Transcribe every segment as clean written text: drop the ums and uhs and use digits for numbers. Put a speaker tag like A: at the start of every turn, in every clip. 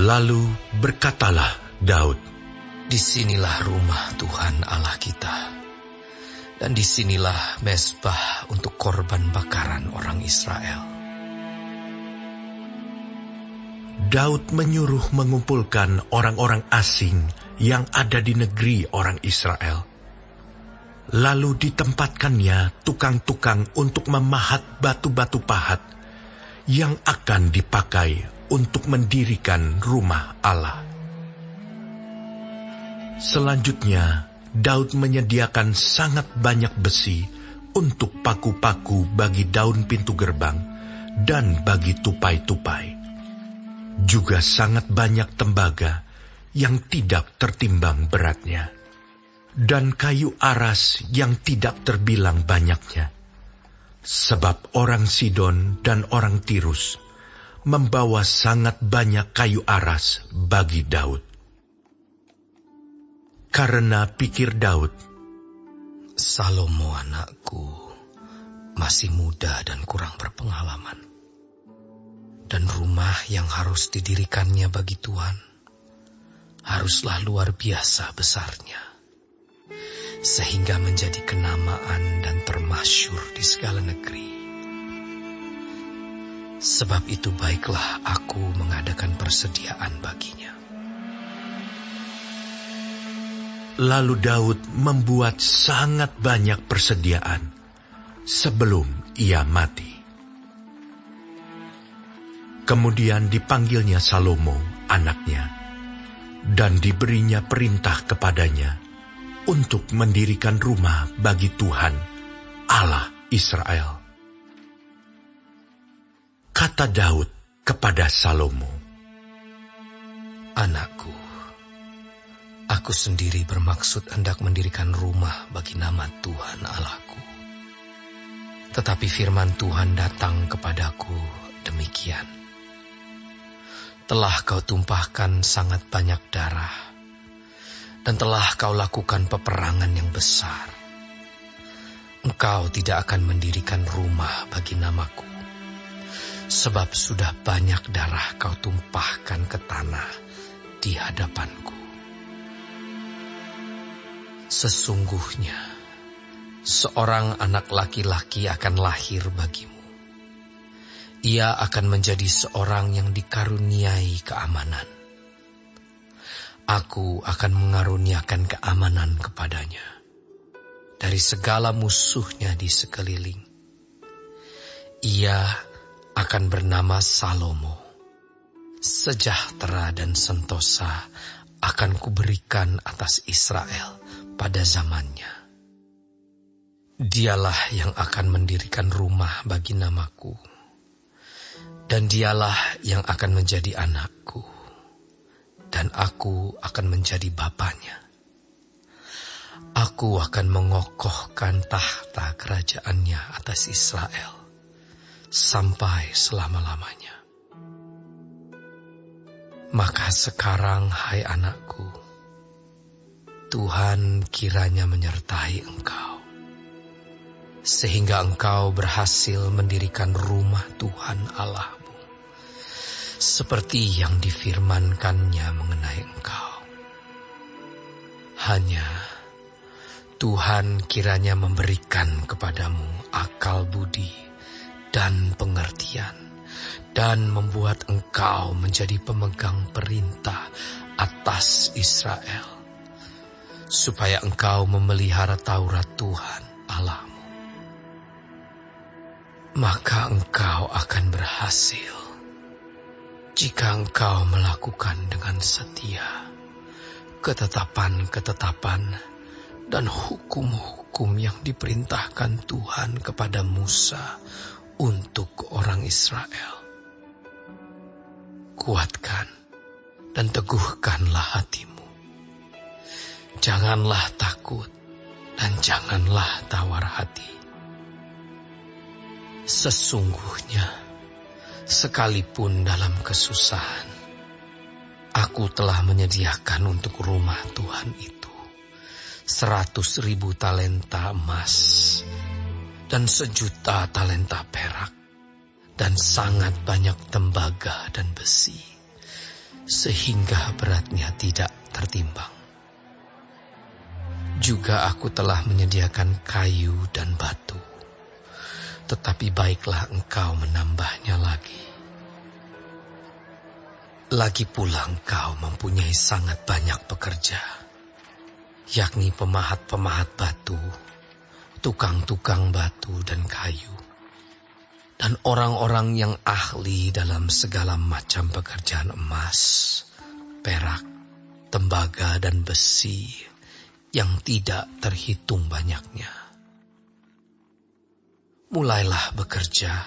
A: Lalu berkatalah Daud,
B: "Disinilah rumah Tuhan Allah kita, dan disinilah mezbah untuk korban bakaran orang Israel."
A: Daud menyuruh mengumpulkan orang-orang asing yang ada di negeri orang Israel. Lalu ditempatkannya tukang-tukang untuk memahat batu-batu pahat yang akan dipakai untuk mendirikan rumah Allah. Selanjutnya, Daud menyediakan sangat banyak besi untuk paku-paku bagi daun pintu gerbang dan bagi tupai-tupai. Juga sangat banyak tembaga yang tidak tertimbang beratnya, dan kayu aras yang tidak terbilang banyaknya. Sebab orang Sidon dan orang Tirus membawa sangat banyak kayu aras bagi Daud. Karena pikir Daud,
B: "Salomo anakku masih muda dan kurang berpengalaman, dan rumah yang harus didirikannya bagi Tuhan haruslah luar biasa besarnya, sehingga menjadi kenamaan dan termasyhur di segala negeri. Sebab itu baiklah aku mengadakan persediaan baginya."
A: Lalu Daud membuat sangat banyak persediaan sebelum ia mati. Kemudian dipanggilnya Salomo, anaknya, dan diberinya perintah kepadanya untuk mendirikan rumah bagi Tuhan, Allah Israel. Kata Daud kepada Salomo,
B: "Anakku, aku sendiri bermaksud hendak mendirikan rumah bagi nama Tuhan Allahku. Tetapi firman Tuhan datang kepadaku demikian: Telah kau tumpahkan sangat banyak darah, dan telah kau lakukan peperangan yang besar. Engkau tidak akan mendirikan rumah bagi namaku, sebab sudah banyak darah kau tumpahkan ke tanah di hadapanku. Sesungguhnya seorang anak laki-laki akan lahir bagimu. Ia akan menjadi seorang yang dikaruniai keamanan. Aku akan mengaruniakan keamanan kepadanya dari segala musuhnya di sekeliling. Ia akan bernama Salomo. Sejahtera dan sentosa akan kuberikan atas Israel pada zamannya. Dialah yang akan mendirikan rumah bagi namaku, dan dialah yang akan menjadi anakku, dan aku akan menjadi bapanya. Aku akan mengokohkan tahta kerajaannya atas Israel sampai selama-lamanya. Maka sekarang, hai anakku, Tuhan kiranya menyertai engkau, sehingga engkau berhasil mendirikan rumah Tuhan Allahmu, seperti yang difirmankannya mengenai engkau. Hanya Tuhan kiranya memberikan kepadamu akal budi dan pengertian, dan membuat engkau menjadi pemegang perintah atas Israel, supaya engkau memelihara Taurat Tuhan Allahmu. Maka engkau akan berhasil jika engkau melakukan dengan setia ketetapan-ketetapan dan hukum-hukum yang diperintahkan Tuhan kepada Musa untuk orang Israel. Kuatkan dan teguhkanlah hatimu. Janganlah takut dan janganlah tawar hati. Sesungguhnya, sekalipun dalam kesusahan, aku telah menyediakan untuk rumah Tuhan itu 100.000 talenta emas dan 1.000.000 talenta perak dan sangat banyak tembaga dan besi, sehingga beratnya tidak tertimbang. Juga aku telah menyediakan kayu dan batu, tetapi baiklah engkau menambahnya lagi. Lagi pula engkau mempunyai sangat banyak pekerja, yakni pemahat-pemahat batu, tukang-tukang batu dan kayu, dan orang-orang yang ahli dalam segala macam pekerjaan emas, perak, tembaga, dan besi, yang tidak terhitung banyaknya. Mulailah bekerja,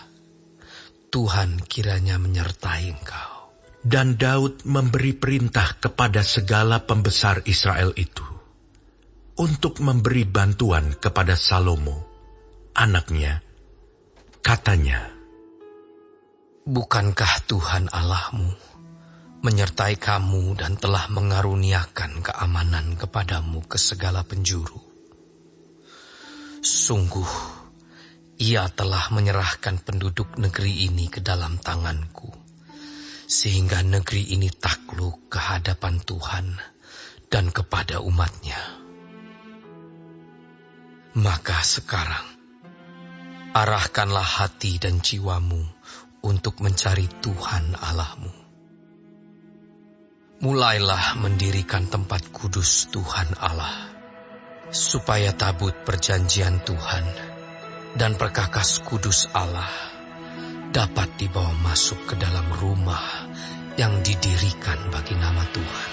B: Tuhan kiranya menyertai engkau.
A: Dan Daud memberi perintah kepada segala pembesar Israel itu untuk memberi bantuan kepada Salomo, anaknya. Katanya,
B: bukankah Tuhan Allahmu menyertai kamu dan telah mengaruniakan keamanan kepadamu ke segala penjuru? Sungguh, Ia telah menyerahkan penduduk negeri ini ke dalam tanganku, sehingga negeri ini takluk ke hadapan Tuhan dan kepada umat-Nya. Maka sekarang, arahkanlah hati dan jiwamu untuk mencari Tuhan Allahmu. Mulailah mendirikan tempat kudus Tuhan Allah, supaya tabut perjanjian Tuhan dan perkakas kudus Allah dapat dibawa masuk ke dalam rumah yang didirikan bagi nama Tuhan.